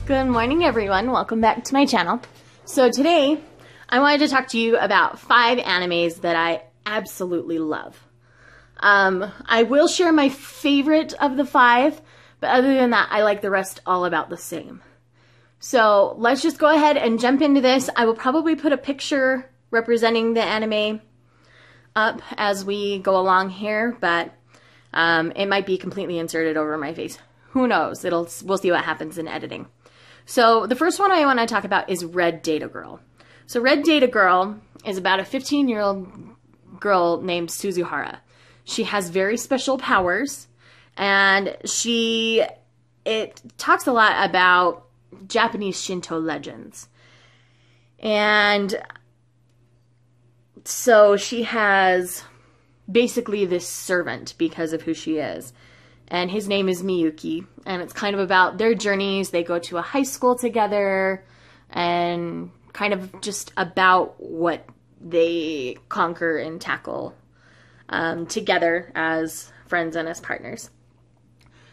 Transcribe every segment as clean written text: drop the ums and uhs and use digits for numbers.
Good morning, everyone. Welcome back to my channel. So today, I wanted to talk to you about 5 animes that I absolutely love. I will share my favorite of the 5, but other than that, I like the rest all about the same. So let's just go ahead and jump into this. I will probably put a picture representing the anime up as we go along here, but it might be completely inserted over my face. Who knows? We'll see what happens in editing. So the first one I want to talk about is Red Data Girl. So Red Data Girl is about a 15-year-old girl named Suzuhara. She has very special powers, and it talks a lot about Japanese Shinto legends. And so she has basically this servant because of who she is. And his name is Miyuki, and it's kind of about their journeys. They go to a high school together, and kind of just about what they conquer and tackle together as friends and as partners.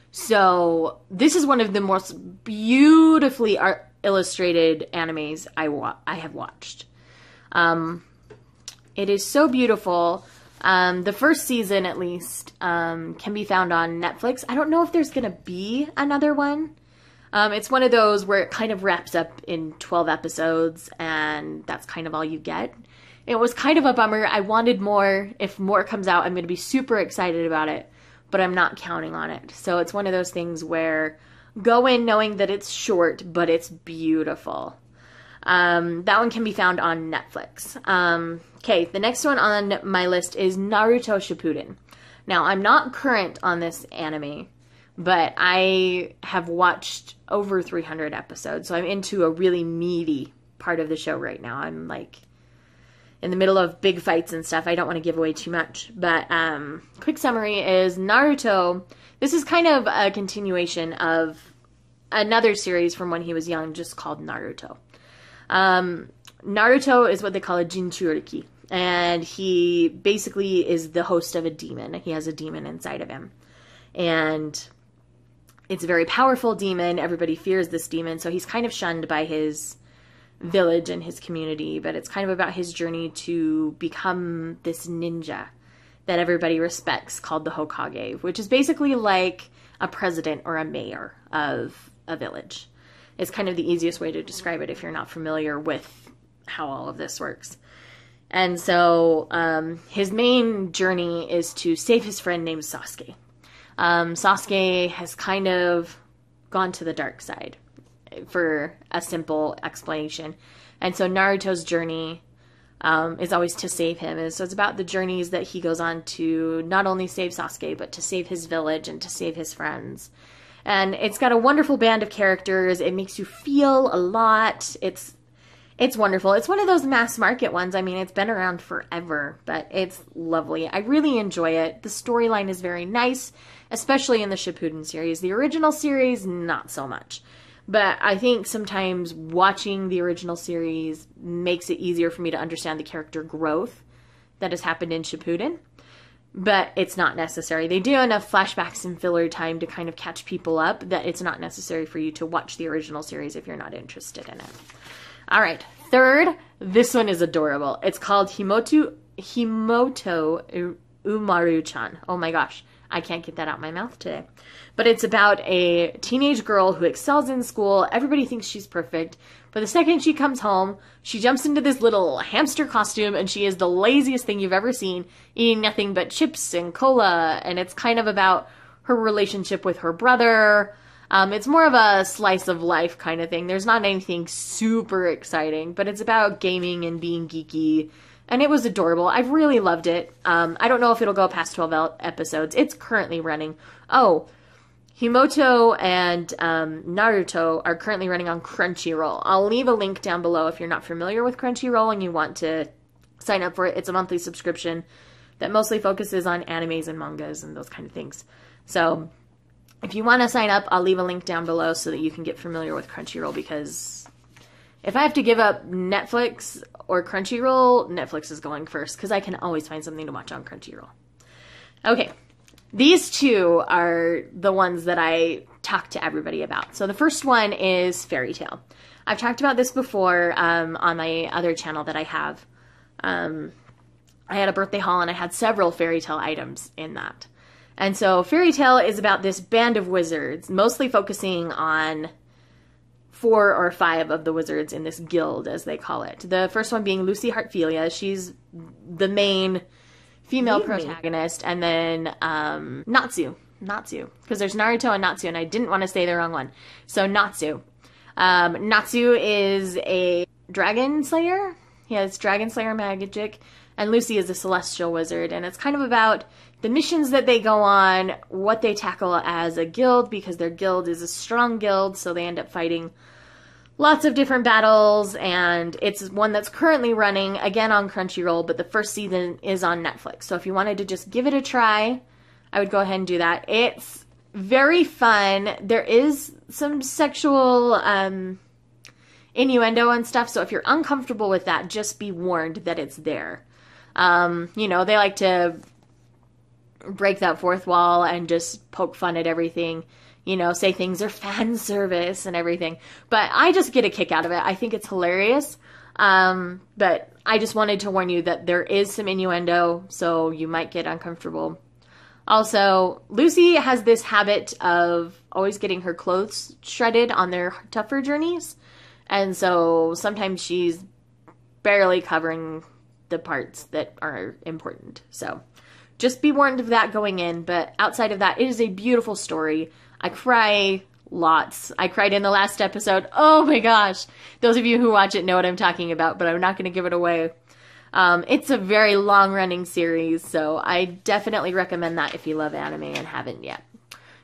So this is one of the most beautifully illustrated animes I have watched. It is so beautiful. The first season, at least, can be found on Netflix. I don't know if there's going to be another one. It's one of those where it kind of wraps up in 12 episodes, and that's kind of all you get. It was kind of a bummer. I wanted more. If more comes out, I'm going to be super excited about it, but I'm not counting on it. So it's one of those things where go in knowing that it's short, but it's beautiful. That one can be found on Netflix. Okay, the next one on my list is Naruto Shippuden. Now, I'm not current on this anime, but I have watched over 300 episodes, so I'm into a really meaty part of the show right now. I'm like in the middle of big fights and stuff. I don't want to give away too much, but quick summary is Naruto. This is kind of a continuation of another series from when he was young, just called Naruto. Naruto is what they call a Jinchuriki, and he basically is the host of a demon. He has a demon inside of him, and it's a very powerful demon. Everybody fears this demon, so he's kind of shunned by his village and his community, but it's kind of about his journey to become this ninja that everybody respects called the Hokage, which is basically like a president or a mayor of a village. It's kind of the easiest way to describe it if you're not familiar with how all of this works. And so his main journey is to save his friend named Sasuke. Sasuke has kind of gone to the dark side, for a simple explanation. And so Naruto's journey is always to save him. And so it's about the journeys that he goes on to not only save Sasuke, but to save his village and to save his friends. And it's got a wonderful band of characters. It makes you feel a lot. It's wonderful. It's one of those mass market ones. I mean, it's been around forever, but it's lovely. I really enjoy it. The storyline is very nice, especially in the Shippuden series. The original series, not so much. But I think sometimes watching the original series makes it easier for me to understand the character growth that has happened in Shippuden. But it's not necessary. They do enough flashbacks and filler time to kind of catch people up that it's not necessary for you to watch the original series if you're not interested in it. All right, third, this one is adorable. It's called Himoto Umaru-chan. Oh my gosh, I can't get that out my mouth today. But it's about a teenage girl who excels in school. Everybody thinks she's perfect. But the second she comes home, she jumps into this little hamster costume, and she is the laziest thing you've ever seen, eating nothing but chips and cola. And it's kind of about her relationship with her brother. It's more of a slice of life kind of thing. There's not anything super exciting, but it's about gaming and being geeky. And it was adorable. I've really loved it. I don't know if it'll go past 12 episodes. It's currently running. Oh, Himoto and Naruto are currently running on Crunchyroll. I'll leave a link down below if you're not familiar with Crunchyroll and you want to sign up for it. It's a monthly subscription that mostly focuses on animes and mangas and those kind of things. So if you want to sign up, I'll leave a link down below so that you can get familiar with Crunchyroll, because if I have to give up Netflix or Crunchyroll, Netflix is going first because I can always find something to watch on Crunchyroll. Okay. these two are the ones that I talk to everybody about. So the first one is Fairy Tail. I've talked about this before on my other channel that I have. I had a birthday haul and I had several Fairy Tail items in that. And so Fairy Tail is about this band of wizards, mostly focusing on 4 or 5 of the wizards in this guild, as they call it. The first one being Lucy Heartfilia. She's the main female protagonist. And then Natsu, because there's Naruto and Natsu, and I didn't want to say the wrong one. So Natsu. Natsu is a dragon slayer. He has dragon slayer magic. And Lucy is a celestial wizard. And it's kind of about the missions that they go on, what they tackle as a guild, because their guild is a strong guild, so they end up fighting lots of different battles, and it's one that's currently running, again, on Crunchyroll, but the first season is on Netflix. So if you wanted to just give it a try, I would go ahead and do that. It's very fun. There is some sexual innuendo and stuff, so if you're uncomfortable with that, just be warned that it's there. You know, they like to break that fourth wall and just poke fun at everything. You know, say things are fan service and everything. But I just get a kick out of it. I think it's hilarious. But I just wanted to warn you that there is some innuendo, so you might get uncomfortable. Also, Lucy has this habit of always getting her clothes shredded on their tougher journeys. And so sometimes she's barely covering the parts that are important. So just be warned of that going in. But outside of that, it is a beautiful story. I cry lots. I cried in the last episode. Oh my gosh. Those of you who watch it know what I'm talking about, but I'm not going to give it away. It's a very long-running series, so I definitely recommend that if you love anime and haven't yet.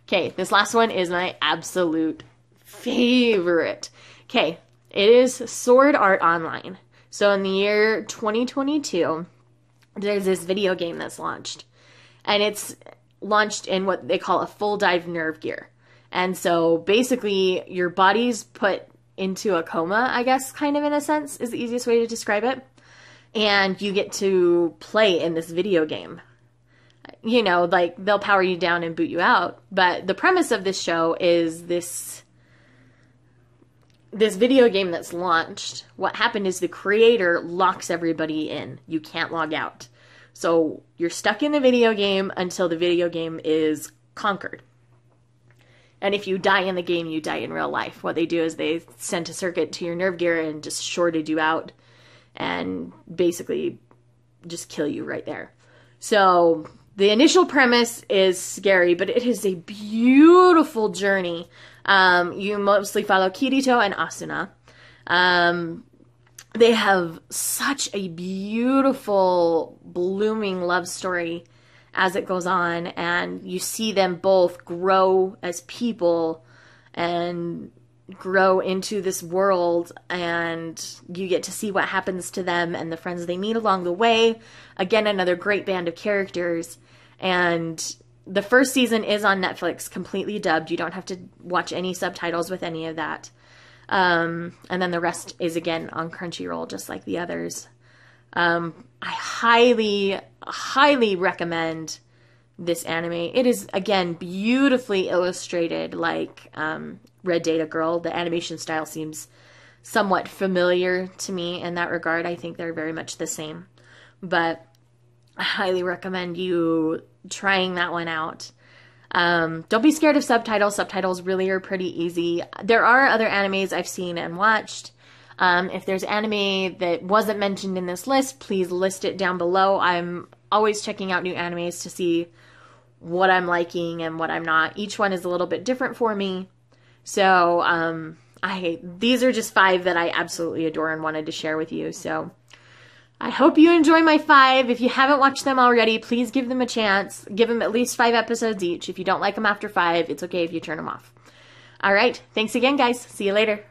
Okay, this last one is my absolute favorite. Okay, it is Sword Art Online. So in the year 2022, there's this video game that's launched. And it's launched in what they call a full dive nerve gear. And so basically your body's put into a coma, I guess, kind of in a sense, is the easiest way to describe it. And you get to play in this video game. You know, like, they'll power you down and boot you out. But the premise of this show is this video game that's launched. What happened is the creator locks everybody in. You can't log out. So you're stuck in the video game until the video game is conquered. And if you die in the game, you die in real life. What they do is they sent a circuit to your nerve gear and just shorted you out and basically just kill you right there. So the initial premise is scary, but it is a beautiful journey. You mostly follow Kirito and Asuna. They have such a beautiful, blooming love story as it goes on, and you see them both grow as people and grow into this world, and you get to see what happens to them and the friends they meet along the way. Again, another great band of characters, and the first season is on Netflix, completely dubbed. You don't have to watch any subtitles with any of that. And then the rest is, again, on Crunchyroll, just like the others. I highly, highly recommend this anime. It is, again, beautifully illustrated, like Red Data Girl. The animation style seems somewhat familiar to me in that regard. I think they're very much the same. But I highly recommend you trying that one out. Don't be scared of subtitles. Subtitles really are pretty easy. There are other animes I've seen and watched. If there's anime that wasn't mentioned in this list, please list it down below. I'm always checking out new animes to see what I'm liking and what I'm not. Each one is a little bit different for me. So, these are just 5 that I absolutely adore and wanted to share with you. So I hope you enjoy my 5. If you haven't watched them already, please give them a chance. Give them at least 5 episodes each. If you don't like them after 5, it's okay if you turn them off. All right. Thanks again, guys. See you later.